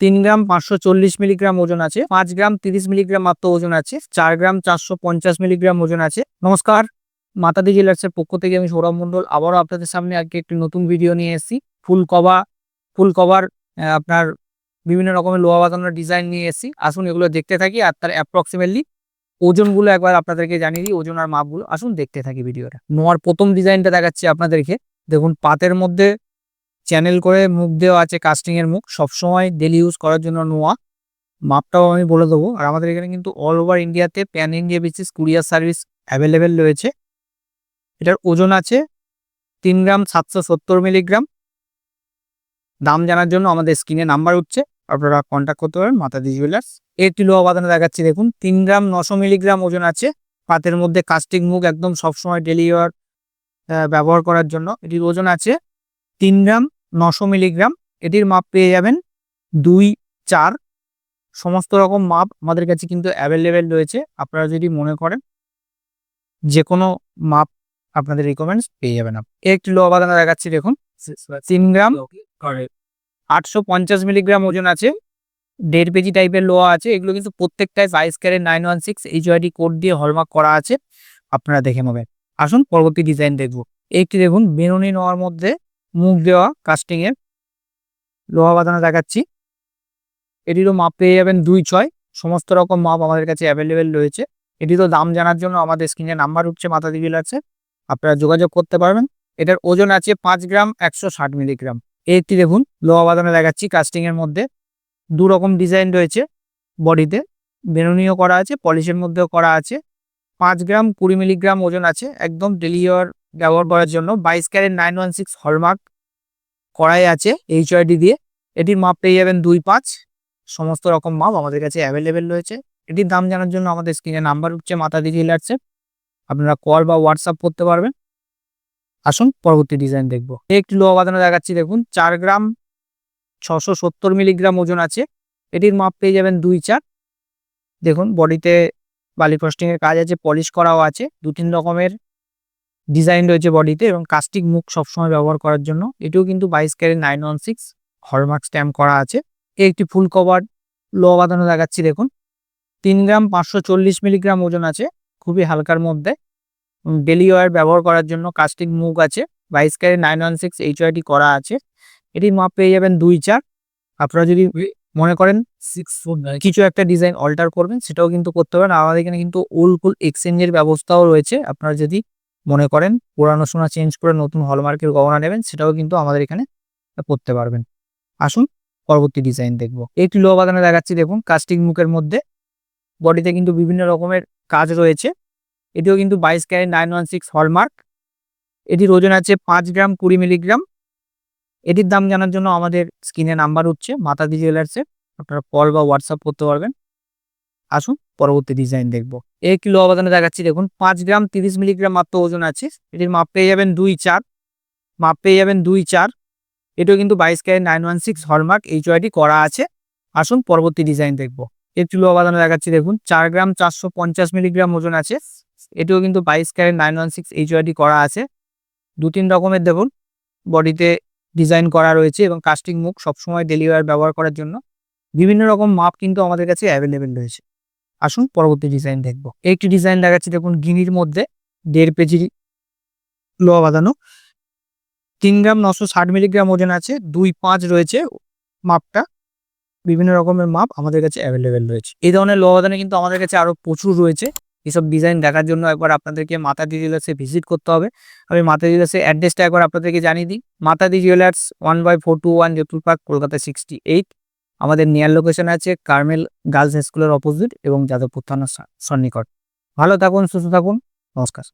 3 গ্রাম 540 milligram ওজন আছে, 5 গ্রাম 30 milligram মাত্র ওজন আছে, 4 গ্রাম 450 মিলিগ্রাম ওজন আছে। নমস্কার, মাতাদি জুয়েলার্সের পক্ষ থেকে আমি সৌরভ মণ্ডল আবারও আপনাদের সামনে আজকে একটি নতুন ভিডিও নিয়ে এসেছি। ফুল কভার আপনার বিভিন্ন রকমের লোহা বাঁধানোর ডিজাইন নিয়ে এসেছি। আসুন এগুলো দেখতে থাকি আর তার অ্যাপ্রক্সিমেটলি ওজনগুলো একবার আপনাদেরকে জানিয়ে দিই, ওজন আর মাপগুলো। আসুন দেখতে থাকি ভিডিওটা। নোয়ার প্রথম ডিজাইনটা দেখাচ্ছি আপনাদেরকে। দেখুন পাতের মধ্যে চ্যানেল করে মুখ দেওয়া আছে, কাস্টিং এর মুখ, সবসময় ডেলি ইউজ করার জন্য নোয়া। মাপটাও আমি বলে দেবো। আর আমাদের এখানে কিন্তু অল ওভার ইন্ডিয়াতে pan India basis courier service available রয়েছে। এটার ওজন আছে 3 গ্রাম 770 মিলিগ্রাম। দাম জানার জন্য আমাদের স্ক্রিনে নাম্বার উঠছে, আপনারা কন্ট্যাক্ট করতে পারেন মাতাদি জুয়েলার্স। একটি লোহা বাঁধানো দেখাচ্ছি। দেখুন 3 গ্রাম 900 মিলিগ্রাম ওজন আছে, পাতের মধ্যে কাস্টিং মুখ, একদম সবসময় ডেলি ওয়ার ব্যবহার করার জন্য। এটির ওজন আছে 3 গ্রাম 900 মিলিগ্রাম। এটির মাপ পেয়ে যাবেন 2-4। সমস্ত রকম মাপ আমাদের কাছে কিন্তু অ্যাভেলেবেল রয়েছে। আপনারা যদি মনে করেন যে কোনো মাপ আপনাদের রিকমেন্ডস পেয়ে যাবেন। একটি লোহা বাঁধানো দেখাচ্ছি। দেখুন 3 গ্রাম 850 মিলিগ্রাম ওজন আছে, 1.5 কেজি টাইপের লোহা আছে। এগুলো কিন্তু প্রত্যেকটাই 22 ক্যারেট 916 HYD কোড দিয়ে হলমার্ক করা আছে, আপনারা দেখে নেবেন। আসুন পরবর্তী ডিজাইন দেখব। একটি দেখুন বেনুনি নোয়ার মধ্যে মুখ দেওয়া কাস্টিং এর লোহা বাঁধানো দেখাচ্ছি। এটিরও মাপ পেয়ে যাবেন 2-6। সমস্ত রকম মাপ আমাদের কাছে অ্যাভেলেবেল রয়েছে। এটিরও দাম জানার জন্য আমাদের স্ক্রিনে নাম্বার উঠছে মাতাদি জুয়েলার্সে, আপনারা যোগাযোগ করতে পারবেন। এটার ওজন আছে 5 গ্রাম 160 মিলিগ্রাম। একটি দেখুন লোহা বাঁধানো দেখাচ্ছি কাস্টিং এর মধ্যে। দু রকম ডিজাইন রয়েছে, বডিতে বেনুনিও করা আছে, পলিশের মধ্যেও করা আছে। 5 গ্রাম 20 মিলিগ্রাম ওজন আছে, একদম ডেলি ওয়ার ব্যবহার করার জন্য। 22 ক্যারেট 916 হলমার্ক করাই আছে HYD দিয়ে। এটির মাপ পেয়ে যাবেন 2-5। সমস্ত রকম মাপ আমাদের কাছে অ্যাভেলেবেল রয়েছে। এটির দাম জানার জন্য আমাদের স্ক্রিনে নাম্বার উঠছে মাতাদি জুয়েলার্সে, আপনারা কল বা হোয়াটসঅ্যাপ করতে পারবেন। আসুন পরবর্তী ডিজাইন দেখব। একটি লোহা বাঁধানো দেখাচ্ছি। দেখুন 4 গ্রাম 670 মিলিগ্রাম ওজন আছে। এটির মাপ পেয়ে যাবেন 2-4। দেখুন বডিতে বালি ফ্রস্টিং এর কাজ আছে, পলিশ করাও আছে। 2-3 রকমের ডিজাইন রয়েছে বডিতে এবং কাস্টিং মুখ সবসময় ব্যবহার করার জন্য। এটিও কিন্তু 22 ক্যারেট 916 হলমার্ক স্ট্যাম্প করা আছে। একটি ফুল কভার লোহা বাঁধানো দেখাচ্ছি। দেখুন 3 গ্রাম 540 মিলিগ্রাম ওজন আছে, খুবই হালকার মধ্যে, ডেলি ওয়ার ব্যবহার করার জন্য। কাস্টিং মুখ আছে, 22 ক্যারেট 916 HYD করা আছে। এটির মাপ পেয়ে যাবেন 2-4। আপনারা যদি মনে করেন কিছু একটা ডিজাইন অল্টার করবেন, সেটাও কিন্তু করতে পারেন। আমাদের এখানে কিন্তু ওল্ড এক্সচেঞ্জের ব্যবস্থাও রয়েছে। আপনারা যদি মনে করেন পুরানো সোনা চেঞ্জ করে নতুন হলমার্কের গহনা নেবেন, সেটাও কিন্তু আমাদের এখানে করতে পারবেন। আসুন পরবর্তী ডিজাইন দেখব। একটি লোহা বাঁধানো দেখাচ্ছি। দেখুন কাস্টিং মুখের মধ্যে, বডিতে কিন্তু বিভিন্ন রকমের কাজ রয়েছে। এটিও কিন্তু 22 ক্যারেট 916 হলমার্ক। এটির ওজন আছে 5 গ্রাম 20 মিলিগ্রাম। এটির দাম জানার জন্য আমাদের স্ক্রিনে নাম্বার উঠছে মাতাদি জুয়েলার্সে, আপনারা কল বা হোয়াটসঅ্যাপ করতে পারবেন। আসুন পরবর্তী ডিজাইন দেখব। একটি লোহা বাঁধানো দেখাচ্ছি। দেখুন 5 গ্রাম 30 মিলিগ্রাম মাত্র ওজন আছে। এটির মাপ পেয়ে যাবেন 2-4। মাপ পেয়ে যাবেন 2-4। এটিও কিন্তু 22 ক্যারেট 916 হলমার্ক HYD করা আছে। আসুন পরবর্তী ডিজাইন দেখব। একটি লোহা বাঁধানো দেখাচ্ছি। দেখুন 4 গ্রাম 450 মিলিগ্রাম ওজন আছে। এটিও কিন্তু 22 ক্যারেট 916 HYD করা আছে। 2-3 রকমের দেখুন বডিতে ডিজাইন করা রয়েছে এবং কাস্টিং মুখ সবসময় ডেলি ওয়ার ব্যবহার করার জন্য। বিভিন্ন রকম মাপ কিন্তু আমাদের কাছে অ্যাভেলেবেল রয়েছে। আসুন পরবর্তী ডিজাইন দেখব। একটি ডিজাইন দেখাচ্ছি। দেখুন গিনির মধ্যে 1.5 কেজি লোহা বাঁধানো, 3 গ্রাম 960 মিলিগ্রাম ওজন আছে, 2-5 রয়েছে মাপটা। বিভিন্ন রকমের মাপ আমাদের কাছে অ্যাভেলেবেল রয়েছে। এই ধরনের লোহা বাঁধানো কিন্তু আমাদের কাছে আরো প্রচুর রয়েছে। এসব ডিজাইন দেখার জন্য একবার আপনাদেরকে মাতাদি জুয়েলার্সে ভিজিট করতে হবে। আমি মাতাদি জুয়েলার্সের অ্যাড্রেসটা একবার আপনাদেরকে জানিয়ে দিই। মাতাদি জুয়েলার্স 1/421 জয়পুর পার্ক, কলকাতা 68। আমাদের নিয়ার লোকেশন আছে কার্মেল গার্লস স্কুলের অপোজিট এবং যাদবপুর থানার সন্নিকট। ভালো থাকুন, সুস্থ থাকুন, নমস্কার।